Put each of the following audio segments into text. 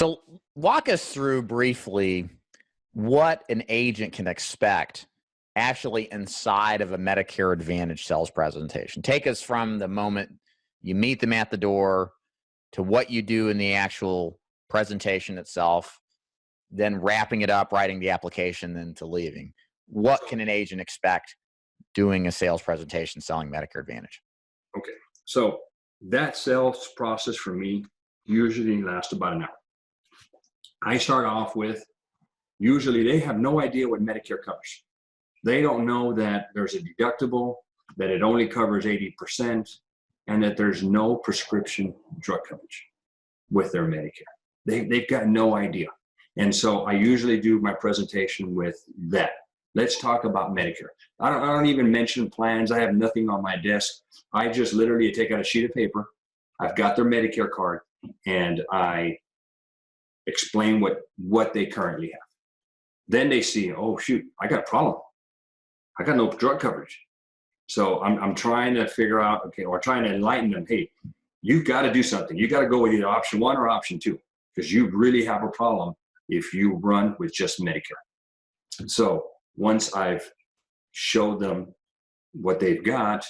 So walk us through briefly what an agent can expect actually inside of a Medicare Advantage sales presentation. Take us from the moment you meet them at the door to what you do in the actual presentation itself, then wrapping it up, writing the application, then to leaving. What can an agent expect doing a sales presentation selling Medicare Advantage? Okay, so that sales process for me usually lasts about an hour. I start off with, usually they have no idea what Medicare covers. They don't know that there's a deductible, that it only covers 80%, and that there's no prescription drug coverage with their Medicare. They've got no idea. And so I usually do my presentation with that. Let's talk about Medicare. I don't even mention plans. I have nothing on my desk. I just literally take out a sheet of paper. I've got their Medicare card, and I explain what they currently have. Then they see, oh shoot, I got a problem. I got no drug coverage. So I'm trying to figure out, okay, or trying to enlighten them, hey, you've got to do something. You got to go with either option 1 or option 2, because you really have a problem if you run with just Medicare. So once I've showed them what they've got,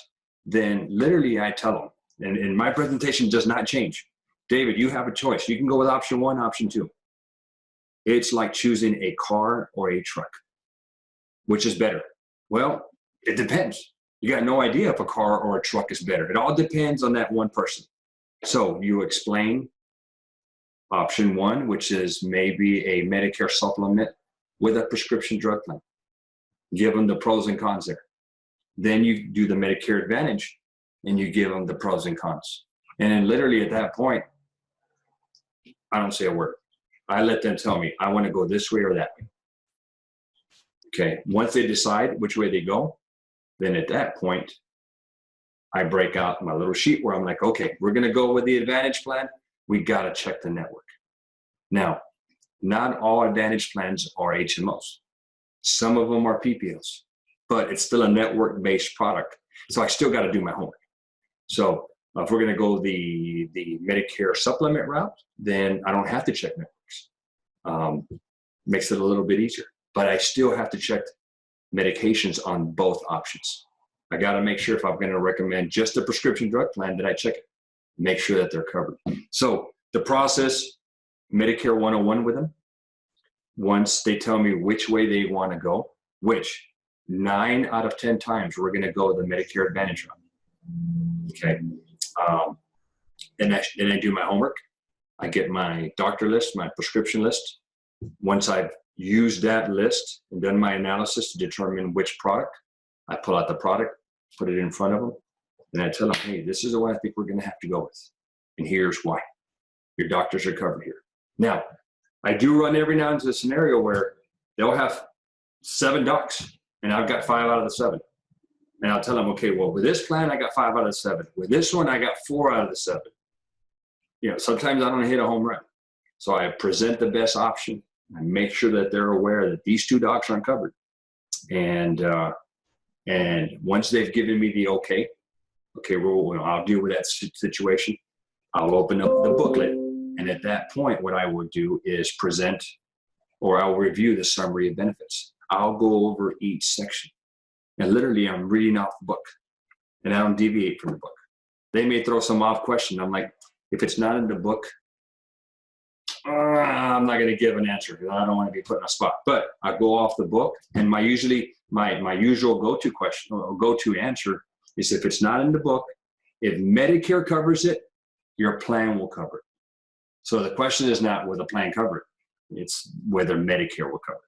then literally I tell them, and my presentation does not change. David, you have a choice. You can go with option 1, option 2. It's like choosing a car or a truck. Which is better? Well, it depends. You got no idea if a car or a truck is better. It all depends on that one person. So you explain option 1, which is maybe a Medicare supplement with a prescription drug plan. Give them the pros and cons there. Then you do the Medicare Advantage and you give them the pros and cons. And then literally at that point, I don't say a word. I let them tell me, I want to go this way or that way. Okay, once they decide which way they go, then at that point, I break out my little sheet where I'm like, okay, we're going to go with the Advantage plan. We got to check the network. Now, not all Advantage plans are HMOs. Some of them are PPOs, but it's still a network-based product. So I still got to do my homework. So if we're going to go the Medicare supplement route, then I don't have to check networks. Makes it a little bit easier. But I still have to check medications on both options. I got to make sure if I'm going to recommend just a prescription drug plan that I check it, make sure that they're covered. So the process, Medicare 101 with them. Once they tell me which way they want to go, which 9 out of 10 times we're going to go the Medicare Advantage route. Okay. Then I do my homework. I get my doctor list, my prescription list. Once I've used that list and done my analysis to determine which product, I pull out the product, put it in front of them, and I tell them, hey, this is the one I think we're going to have to go with. And here's why. Your doctors are covered here. Now, I do run every now into a scenario where they'll have 7 docs, and I've got 5 out of the 7. And I'll tell them, okay, well, with this plan, I got 5 out of the 7. With this one, I got 4 out of the 7. You know, sometimes I don't hit a home run. So I present the best option. I make sure that they're aware that these 2 docs aren't covered. And once they've given me the okay, well, I'll deal with that situation. I'll open up the booklet. And at that point, what I will do is present, or I'll review the summary of benefits. I'll go over each section. And literally, I'm reading off the book. And I don't deviate from the book. They may throw some off question. I'm like, if it's not in the book, I'm not going to give an answer because I don't want to be put in a spot. But I go off the book, and my usual go-to question or go-to answer is, if it's not in the book, if Medicare covers it, your plan will cover it. So the question is not will the plan cover it, it's whether Medicare will cover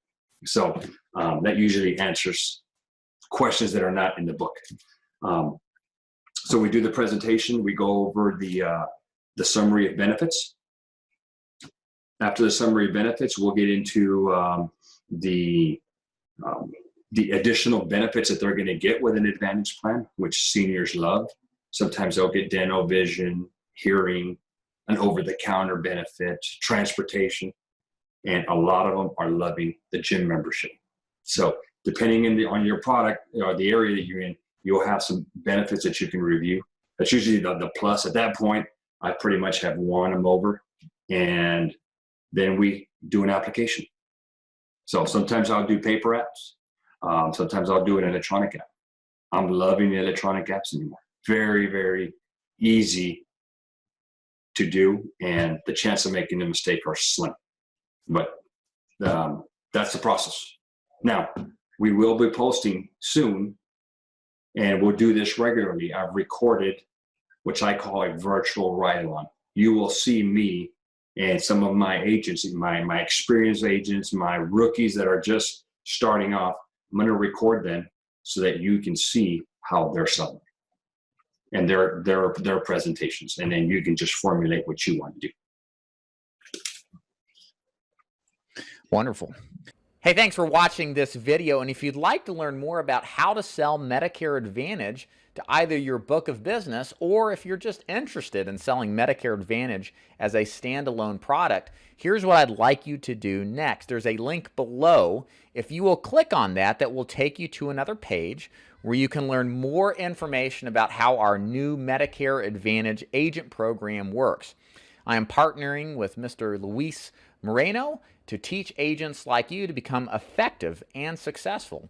it. So that usually answers questions that are not in the book. So we do the presentation. We go over the summary of benefits. After the summary of benefits, we'll get into the additional benefits that they're going to get with an Advantage plan, which seniors love. Sometimes they'll get dental, vision, hearing, an over-the-counter benefit, transportation, and a lot of them are loving the gym membership. So depending on your product or the area that you're in, you'll have some benefits that you can review. That's usually the plus. At that point, I pretty much have won them over, and then we do an application. So sometimes I'll do paper apps. Sometimes I'll do an electronic app. I'm loving the electronic apps anymore. Very, very easy to do, and the chance of making a mistake are slim. But that's the process. Now, we will be posting soon, and we'll do this regularly. I've recorded, which I call a virtual ride-along. You will see me and some of my agents, my experienced agents, my rookies that are just starting off. I'm going to record them so that you can see how they're selling and their presentations, and then you can just formulate what you want to do. Wonderful. Hey, thanks for watching this video. And if you'd like to learn more about how to sell Medicare Advantage to either your book of business, or if you're just interested in selling Medicare Advantage as a standalone product, here's what I'd like you to do next. There's a link below. If you will click on that, that will take you to another page where you can learn more information about how our new Medicare Advantage agent program works. I am partnering with Mr. Luis Moreno to teach agents like you to become effective and successful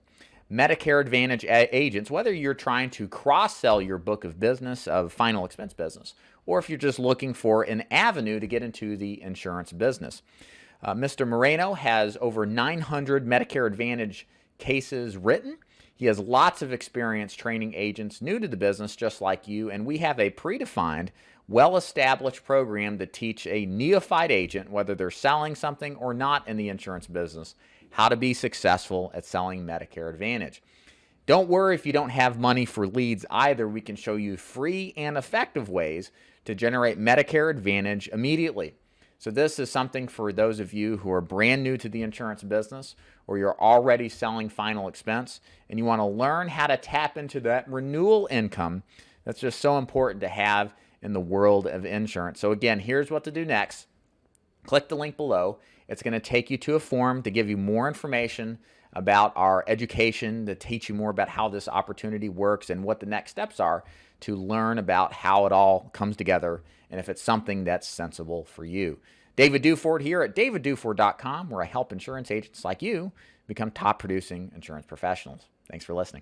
Medicare Advantage agents, whether you're trying to cross-sell your book of business of final expense business, or if you're just looking for an avenue to get into the insurance business. Mr. Moreno has over 900 Medicare Advantage cases written. He has lots of experience training agents new to the business just like you, and we have a predefined, well-established program to teach a neophyte agent, whether they're selling something or not in the insurance business, how to be successful at selling Medicare Advantage. Don't worry if you don't have money for leads either. We can show you free and effective ways to generate Medicare Advantage immediately. So this is something for those of you who are brand new to the insurance business, or you're already selling final expense and you want to learn how to tap into that renewal income that's just so important to have in the world of insurance. So again, here's what to do next. Click the link below. It's going to take you to a form to give you more information about our education, to teach you more about how this opportunity works and what the next steps are to learn about how it all comes together and if it's something that's sensible for you. David Duford here at davidduford.com, where I help insurance agents like you become top producing insurance professionals. Thanks for listening.